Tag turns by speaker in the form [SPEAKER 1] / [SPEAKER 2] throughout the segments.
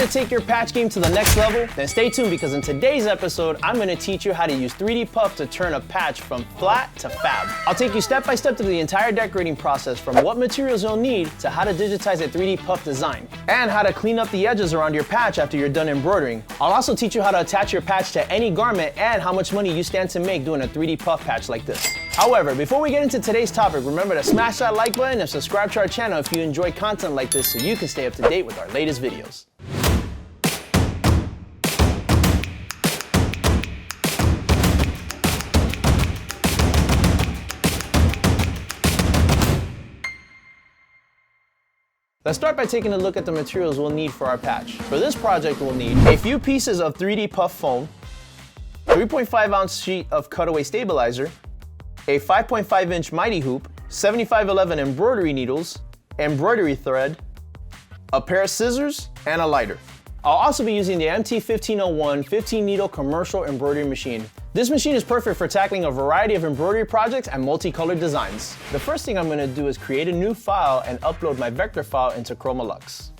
[SPEAKER 1] to take your patch game to the next level? Then stay tuned, because in today's episode, I'm going to teach you how to use 3D Puff to turn a patch from flat to fab. I'll take you step by step through the entire decorating process, from what materials you'll need to how to digitize a 3D Puff design, and how to clean up the edges around your patch after you're done embroidering. I'll also teach you how to attach your patch to any garment and how much money you stand to make doing a 3D Puff patch like this. However, before we get into today's topic, remember to smash that like button and subscribe to our channel if you enjoy content like this so you can stay up to date with our latest videos. Let's start by taking a look at the materials we'll need for our patch. For this project, we'll need a few pieces of 3D Puff foam, 3.5 ounce sheet of cutaway stabilizer, a 5.5 inch mighty hoop, 7511 embroidery needles, embroidery thread, a pair of scissors, and a lighter. I'll also be using the MT1501 15 needle commercial embroidery machine. This machine is perfect for tackling a variety of embroidery projects and multicolored designs. The first thing I'm going to do is create a new file and upload my vector file into Chroma Luxe.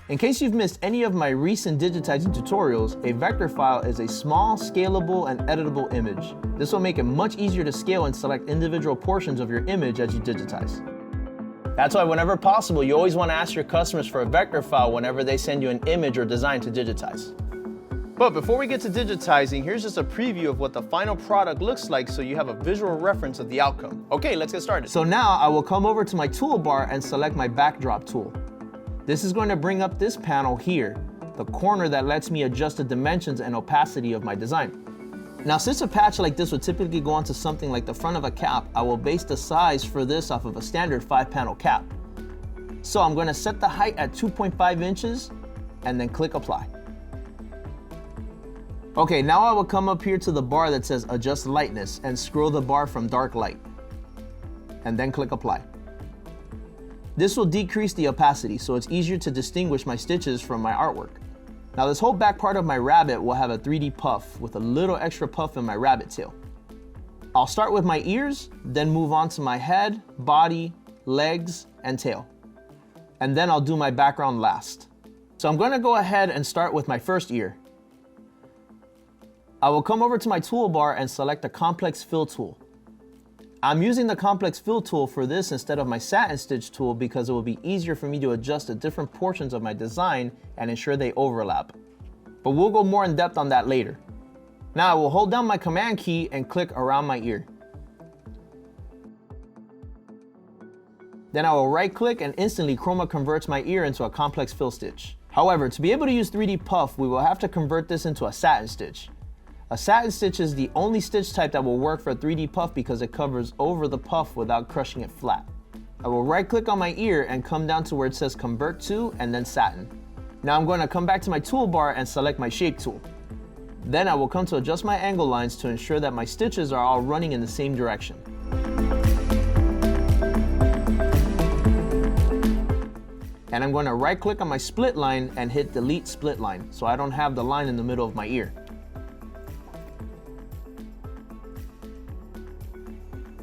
[SPEAKER 1] In case you've missed any of my recent digitizing tutorials, a vector file is a small, scalable, and editable image. This will make it much easier to scale and select individual portions of your image as you digitize. That's why whenever possible, you always want to ask your customers for a vector file whenever they send you an image or design to digitize. But before we get to digitizing, here's just a preview of what the final product looks like so you have a visual reference of the outcome. Okay, let's get started. So now I will come over to my toolbar and select my backdrop tool. This is going to bring up this panel here, the corner that lets me adjust the dimensions and opacity of my design. Now, since a patch like this would typically go onto something like the front of a cap, I will base the size for this off of a standard 5-panel cap. So I'm going to set the height at 2.5 inches and then click apply. Okay, now I will come up here to the bar that says adjust lightness and scroll the bar from dark light, and then click apply. This will decrease the opacity so it's easier to distinguish my stitches from my artwork. Now this whole back part of my rabbit will have a 3D puff with a little extra puff in my rabbit tail. I'll start with my ears, then move on to my head, body, legs, and tail. And then I'll do my background last. So I'm going to go ahead and start with my first ear. I will come over to my toolbar and select the complex fill tool. I'm using the complex fill tool for this instead of my satin stitch tool because it will be easier for me to adjust the different portions of my design and ensure they overlap. But we'll go more in depth on that later. Now I will hold down my command key and click around my ear. Then I will right click and instantly Chroma converts my ear into a complex fill stitch. However, to be able to use 3D Puff, we will have to convert this into a satin stitch. A satin stitch is the only stitch type that will work for a 3D puff because it covers over the puff without crushing it flat. I will right click on my ear and come down to where it says convert to and then satin. Now I'm going to come back to my toolbar and select my shape tool. Then I will come to adjust my angle lines to ensure that my stitches are all running in the same direction. And I'm going to right click on my split line and hit delete split line so I don't have the line in the middle of my ear.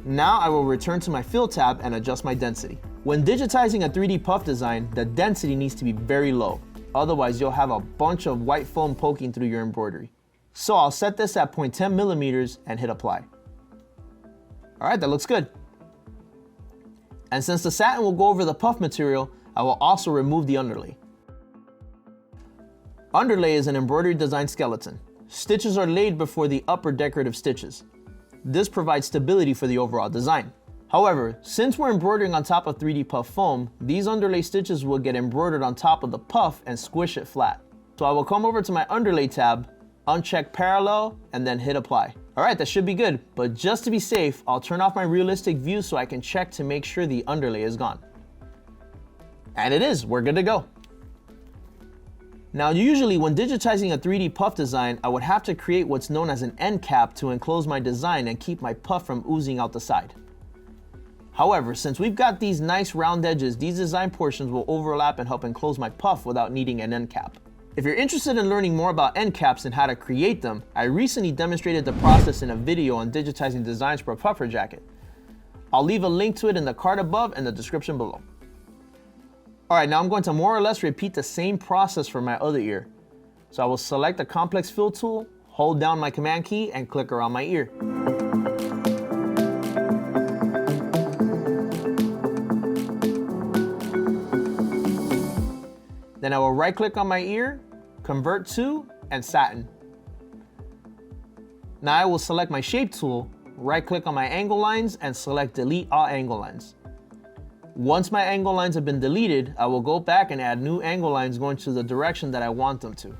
[SPEAKER 1] Now I will return to my fill tab and adjust my density. When digitizing a 3D puff design, the density needs to be very low. Otherwise, you'll have a bunch of white foam poking through your embroidery. So I'll set this at 0.10 millimeters and hit apply. All right, that looks good. And since the satin will go over the puff material, I will also remove the underlay. Underlay is an embroidery design skeleton. Stitches are laid before the upper decorative stitches. This provides stability for the overall design. However, since we're embroidering on top of 3D Puff foam, these underlay stitches will get embroidered on top of the puff and squish it flat. So I will come over to my underlay tab, uncheck parallel, and then hit apply. All right, that should be good, but just to be safe, I'll turn off my realistic view so I can check to make sure the underlay is gone. And it is, we're good to go. Now, usually when digitizing a 3D puff design, I would have to create what's known as an end cap to enclose my design and keep my puff from oozing out the side. However, since we've got these nice round edges, these design portions will overlap and help enclose my puff without needing an end cap. If you're interested in learning more about end caps and how to create them, I recently demonstrated the process in a video on digitizing designs for a puffer jacket. I'll leave a link to it in the card above and the description below. All right, now I'm going to more or less repeat the same process for my other ear. So I will select the complex fill tool, hold down my command key, and click around my ear. Then I will right click on my ear, convert to, and satin. Now I will select my shape tool, right click on my angle lines, and select delete all angle lines. Once my angle lines have been deleted, I will go back and add new angle lines going to the direction that I want them to.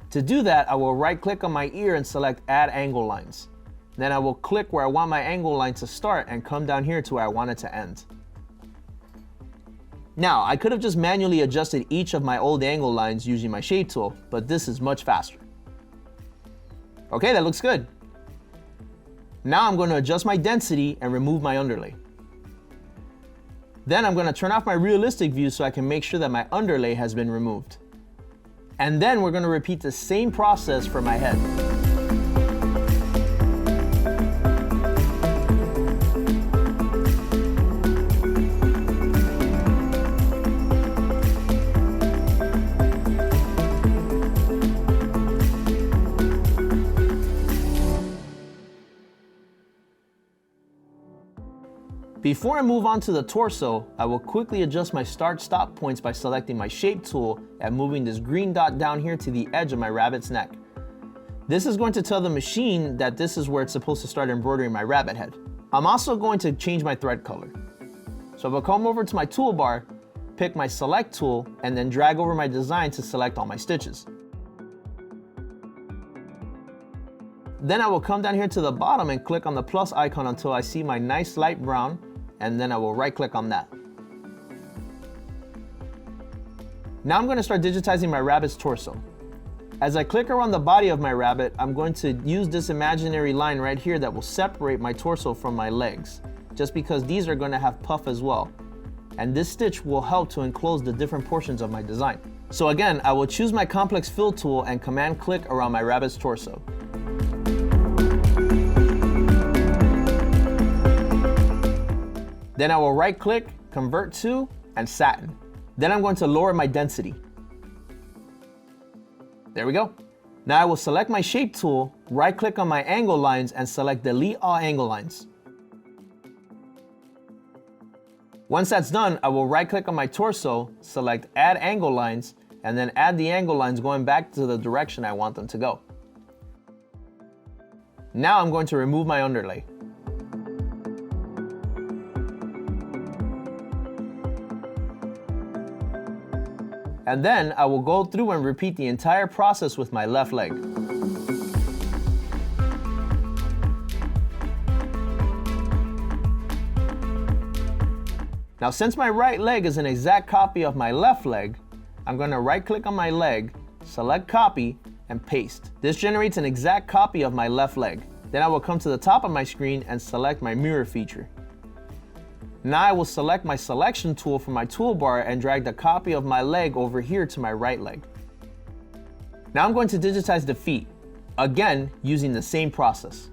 [SPEAKER 1] To do that, I will right click on my ear and select add angle lines. Then I will click where I want my angle line to start and come down here to where I want it to end. Now, I could have just manually adjusted each of my old angle lines using my shape tool, but this is much faster. Okay, that looks good. Now I'm going to adjust my density and remove my underlay. Then I'm going to turn off my realistic view so I can make sure that my underlay has been removed. And then we're going to repeat the same process for my head. Before I move on to the torso, I will quickly adjust my start-stop points by selecting my shape tool and moving this green dot down here to the edge of my rabbit's neck. This is going to tell the machine that this is where it's supposed to start embroidering my rabbit head. I'm also going to change my thread color. So I will come over to my toolbar, pick my select tool, and then drag over my design to select all my stitches. Then I will come down here to the bottom and click on the plus icon until I see my nice light brown, and then I will right click on that. Now I'm going to start digitizing my rabbit's torso. As I click around the body of my rabbit, I'm going to use this imaginary line right here that will separate my torso from my legs, just because these are going to have puff as well. And this stitch will help to enclose the different portions of my design. So again, I will choose my complex fill tool and command click around my rabbit's torso. Then I will right click, convert to, and satin. Then I'm going to lower my density. There we go. Now I will select my shape tool, right click on my angle lines, and select delete all angle lines. Once that's done, I will right click on my torso, select add angle lines, and then add the angle lines going back to the direction I want them to go. Now I'm going to remove my underlay. And then I will go through and repeat the entire process with my left leg. Now, since my right leg is an exact copy of my left leg, I'm going to right click on my leg, select copy, and paste. This generates an exact copy of my left leg. Then I will come to the top of my screen and select my mirror feature. Now I will select my selection tool from my toolbar and drag the copy of my leg over here to my right leg. Now I'm going to digitize the feet, again using the same process.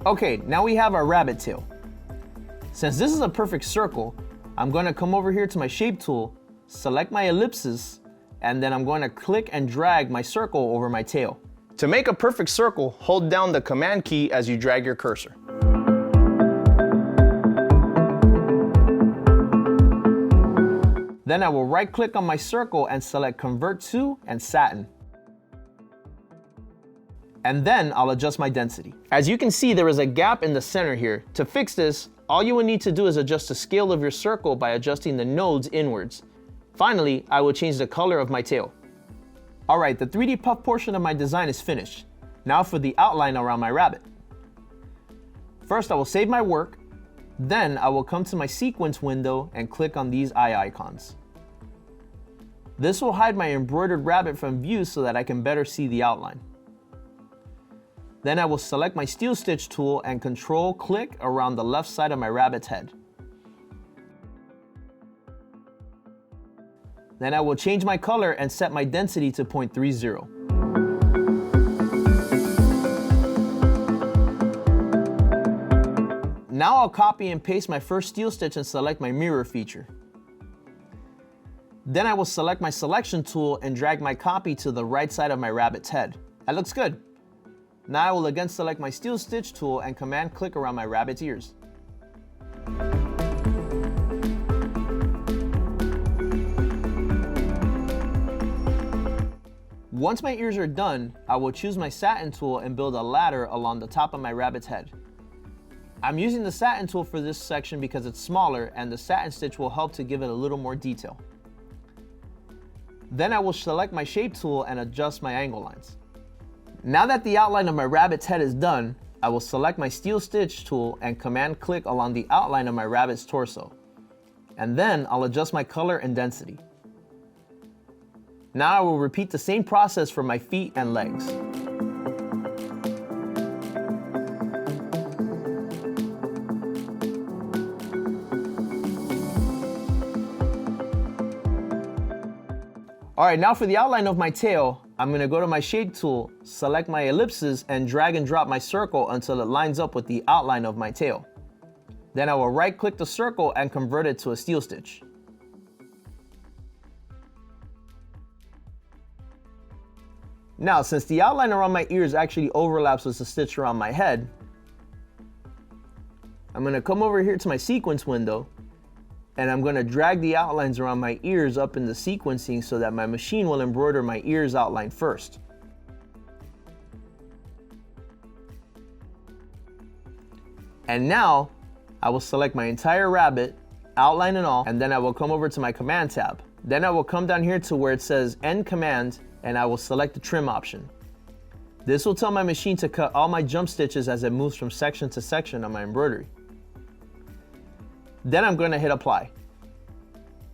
[SPEAKER 1] Okay, now we have our rabbit tail. Since this is a perfect circle, I'm going to come over here to my shape tool, select my ellipses, and then I'm going to click and drag my circle over my tail. To make a perfect circle, hold down the command key as you drag your cursor. Then I will right click on my circle and select convert to and satin. And then I'll adjust my density. As you can see, there is a gap in the center here. To fix this, all you will need to do is adjust the scale of your circle by adjusting the nodes inwards. Finally, I will change the color of my tail. Alright, the 3D puff portion of my design is finished. Now for the outline around my rabbit. First, I will save my work. Then I will come to my sequence window and click on these eye icons. This will hide my embroidered rabbit from view so that I can better see the outline. Then I will select my steel stitch tool and control click around the left side of my rabbit's head. Then I will change my color and set my density to 0.30. Now I'll copy and paste my first steel stitch and select my mirror feature. Then I will select my selection tool and drag my copy to the right side of my rabbit's head. That looks good. Now I will again select my steel stitch tool and command click around my rabbit's ears. Once my ears are done, I will choose my satin tool and build a ladder along the top of my rabbit's head. I'm using the satin tool for this section because it's smaller and the satin stitch will help to give it a little more detail. Then I will select my shape tool and adjust my angle lines. Now that the outline of my rabbit's head is done, I will select my steel stitch tool and command click along the outline of my rabbit's torso. And then I'll adjust my color and density. Now I will repeat the same process for my feet and legs. All right, now for the outline of my tail, I'm gonna go to my shape tool, select my ellipses, and drag and drop my circle until it lines up with the outline of my tail. Then I will right click the circle and convert it to a steel stitch. Now, since the outline around my ears actually overlaps with the stitch around my head, I'm gonna come over here to my sequence window, and I'm gonna drag the outlines around my ears up in the sequencing so that my machine will embroider my ears outline first. And now, I will select my entire rabbit, outline and all, and then I will come over to my command tab. Then I will come down here to where it says end command, and I will select the trim option. This will tell my machine to cut all my jump stitches as it moves from section to section on my embroidery. Then I'm going to hit apply.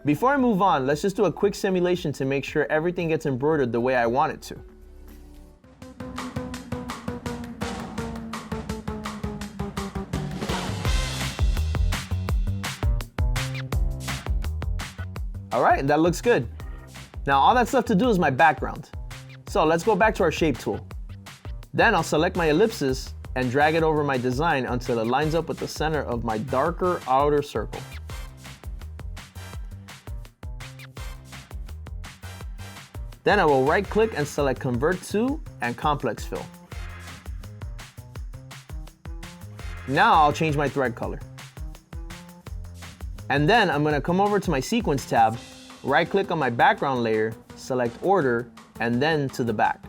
[SPEAKER 1] Before I move on, let's just do a quick simulation to make sure everything gets embroidered the way I want it to. All right, that looks good. Now all that's left to do is my background. So let's go back to our shape tool. Then I'll select my ellipses and drag it over my design until it lines up with the center of my darker outer circle. Then I will right click and select Convert to and Complex Fill. Now I'll change my thread color. And then I'm going to come over to my Sequence tab, right click on my background layer, select Order, and then to the back.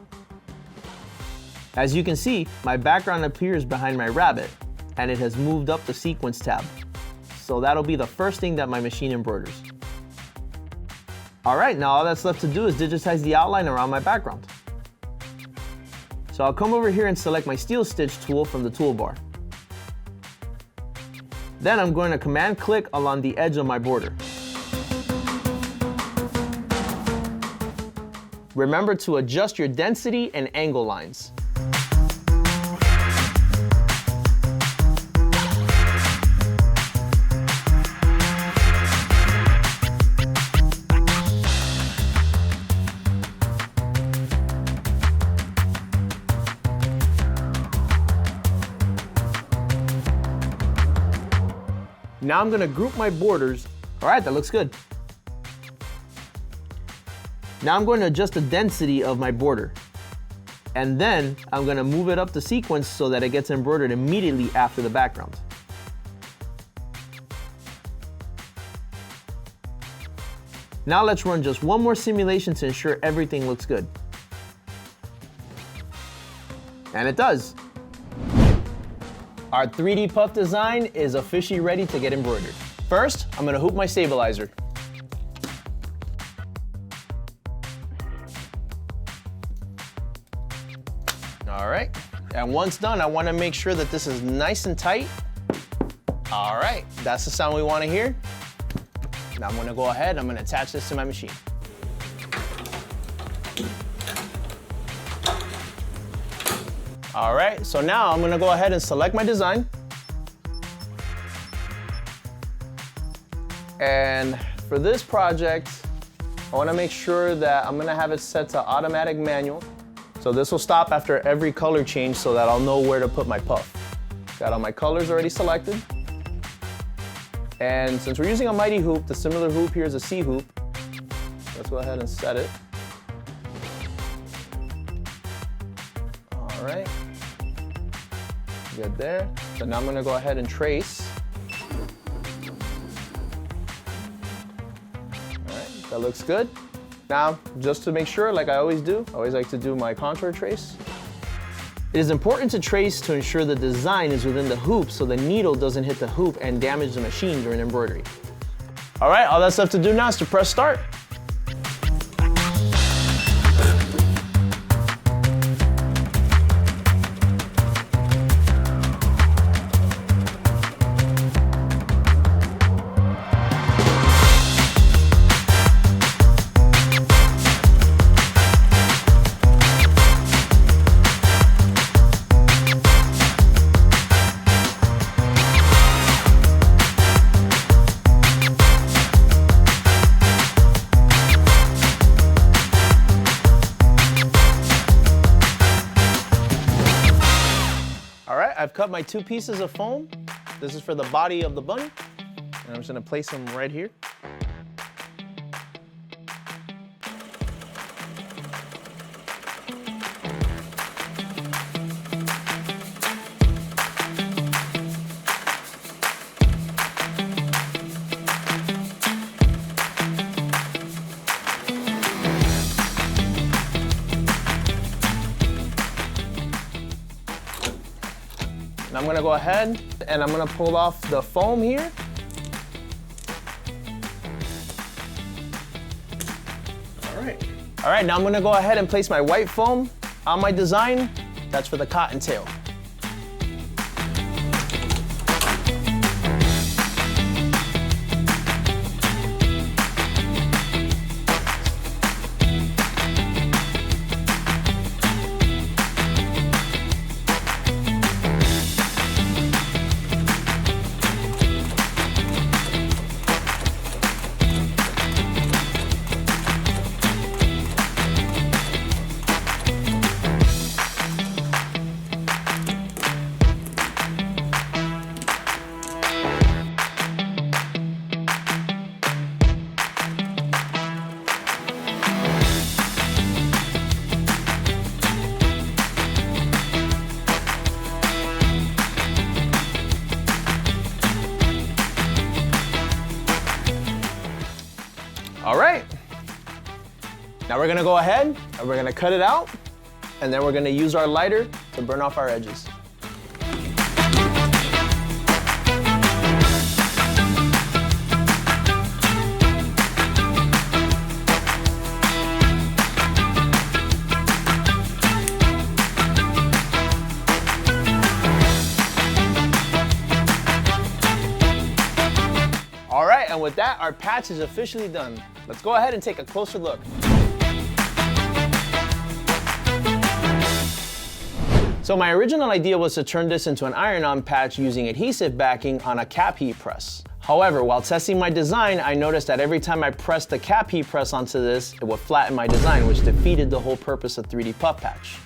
[SPEAKER 1] As you can see, my background appears behind my rabbit, and it has moved up the Sequence tab. So that'll be the first thing that my machine embroiders. All right, now all that's left to do is digitize the outline around my background. So I'll come over here and select my Steel Stitch tool from the toolbar. Then I'm going to command click along the edge of my border. Remember to adjust your density and angle lines. Now I'm going to group my borders. All right, that looks good. Now I'm going to adjust the density of my border. And then I'm going to move it up the sequence so that it gets embroidered immediately after the background. Now let's run just one more simulation to ensure everything looks good. And it does. Our 3D puff design is officially ready to get embroidered. First, I'm gonna hoop my stabilizer. All right, and once done, I wanna make sure that this is nice and tight. All right, that's the sound we wanna hear. Now I'm gonna go ahead, I'm gonna attach this to my machine. All right, so now I'm gonna go ahead and select my design. And for this project, I wanna make sure that I'm gonna have it set to automatic manual. So this will stop after every color change so that I'll know where to put my puff. Got all my colors already selected. And since we're using a mighty hoop, the similar hoop here is a C hoop. Let's go ahead and set it. All right, good there. So now I'm gonna go ahead and trace. All right, that looks good. Now, just to make sure, like I always do, I always like to do my contour trace. It is important to trace to ensure the design is within the hoop so the needle doesn't hit the hoop and damage the machine during embroidery. All right, all that's left to do now is to press start. I've cut my 2 pieces of foam. This is for the body of the bunny. And I'm just gonna place them right here. I'm gonna go ahead and I'm gonna pull off the foam here. All right, now I'm gonna go ahead and place my white foam on my design. That's for the cottontail. All right, now we're gonna go ahead and we're gonna cut it out, and then we're gonna use our lighter to burn off our edges. All right, and with that, our patch is officially done. Let's go ahead and take a closer look. So my original idea was to turn this into an iron-on patch using adhesive backing on a cap heat press. However, while testing my design, I noticed that every time I pressed the cap heat press onto this, it would flatten my design, which defeated the whole purpose of 3D puff patch.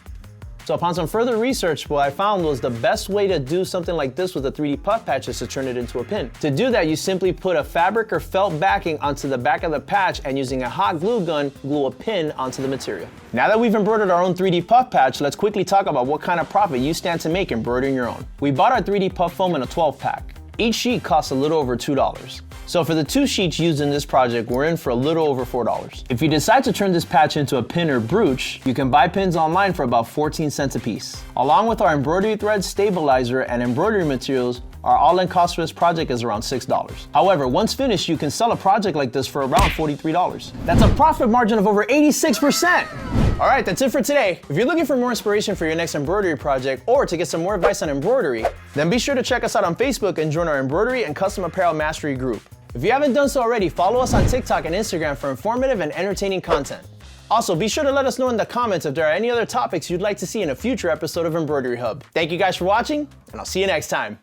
[SPEAKER 1] So upon some further research, what I found was the best way to do something like this with a 3D puff patch is to turn it into a pin. To do that, you simply put a fabric or felt backing onto the back of the patch and using a hot glue gun, glue a pin onto the material. Now that we've embroidered our own 3D puff patch, let's quickly talk about what kind of profit you stand to make embroidering your own. We bought our 3D puff foam in a 12 pack. Each sheet costs a little over $2. So for the 2 sheets used in this project, we're in for a little over $4. If you decide to turn this patch into a pin or brooch, you can buy pins online for about 14 cents a piece. Along with our embroidery thread, stabilizer, and embroidery materials, our all-in cost for this project is around $6. However, once finished, you can sell a project like this for around $43. That's a profit margin of over 86%. All right, that's it for today. If you're looking for more inspiration for your next embroidery project or to get some more advice on embroidery, then be sure to check us out on Facebook and join our embroidery and custom apparel mastery group. If you haven't done so already, follow us on TikTok and Instagram for informative and entertaining content. Also, be sure to let us know in the comments if there are any other topics you'd like to see in a future episode of Embroidery Hub. Thank you guys for watching, and I'll see you next time.